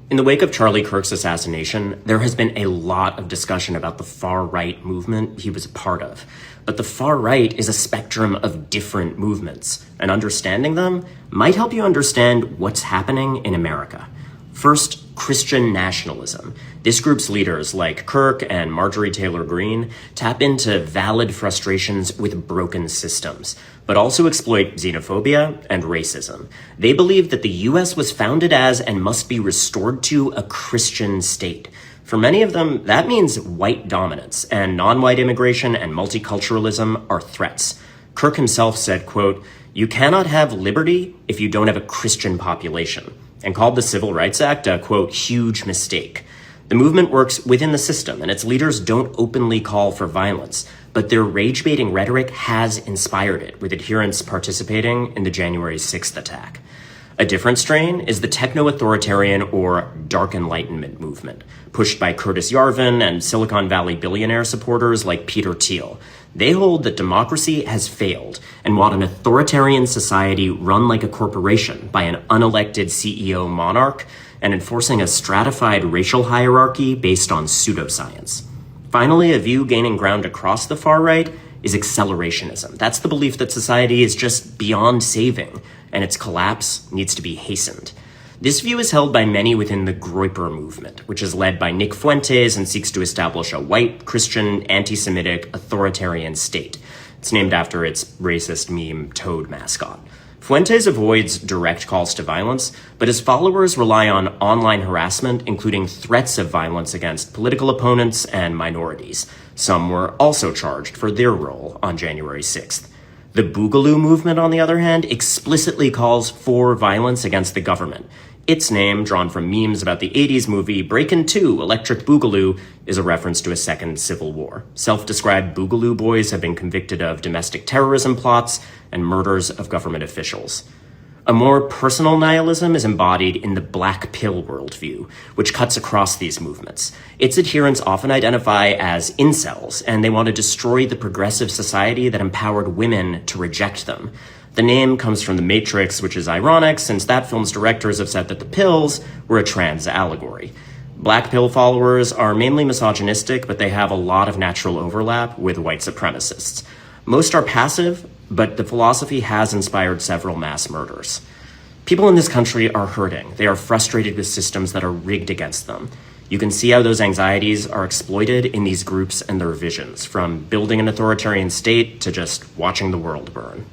In the wake of Charlie Kirk's assassination, there has been a lot of discussion about the far-right movement he was a part of. But the far right is a spectrum of different movements, and understanding them might help you understand what's happening in America. First, Christian nationalism. This group's leaders, like Kirk and Marjorie Taylor Greene, tap into valid frustrations with broken systems, but also exploit xenophobia and racism. They believe that the US was founded as and must be restored to a Christian state. For many of them, that means white dominance, and non-white immigration and multiculturalism are threats. Kirk himself said, quote, "You cannot have liberty if you don't have a Christian population," and called the Civil Rights Act a, quote, "huge mistake." The movement works within the system, and its leaders don't openly call for violence, but their rage-baiting rhetoric has inspired it, with adherents participating in the January 6th attack. A different strain is the techno-authoritarian or Dark Enlightenment movement, pushed by Curtis Yarvin and Silicon Valley billionaire supporters like Peter Thiel. They hold that democracy has failed and want an authoritarian society run like a corporation by an unelected CEO monarch and enforcing a stratified racial hierarchy based on pseudoscience. Finally, a view gaining ground across the far right is accelerationism. That's the belief that society is just beyond saving, and its collapse needs to be hastened. This view is held by many within the Groyper movement, which is led by Nick Fuentes and seeks to establish a white, Christian, anti-Semitic, authoritarian state. It's named after its racist meme toad mascot. Fuentes avoids direct calls to violence, but his followers rely on online harassment, including threats of violence against political opponents and minorities. Some were also charged for their role on January 6th. The Boogaloo movement, on the other hand, explicitly calls for violence against the government. Its name, drawn from memes about the 80s movie Breakin' 2, Electric Boogaloo, is a reference to a second civil war. Self-described Boogaloo boys have been convicted of domestic terrorism plots and murders of government officials. A more personal nihilism is embodied in the black pill worldview, which cuts across these movements. Its adherents often identify as incels, and they want to destroy the progressive society that empowered women to reject them. The name comes from The Matrix, which is ironic since that film's directors have said that the pills were a trans allegory. Black pill followers are mainly misogynistic, but they have a lot of natural overlap with white supremacists. Most are passive, but the philosophy has inspired several mass murders. People in this country are hurting. They are frustrated with systems that are rigged against them. You can see how those anxieties are exploited in these groups and their visions, from building an authoritarian state to just watching the world burn.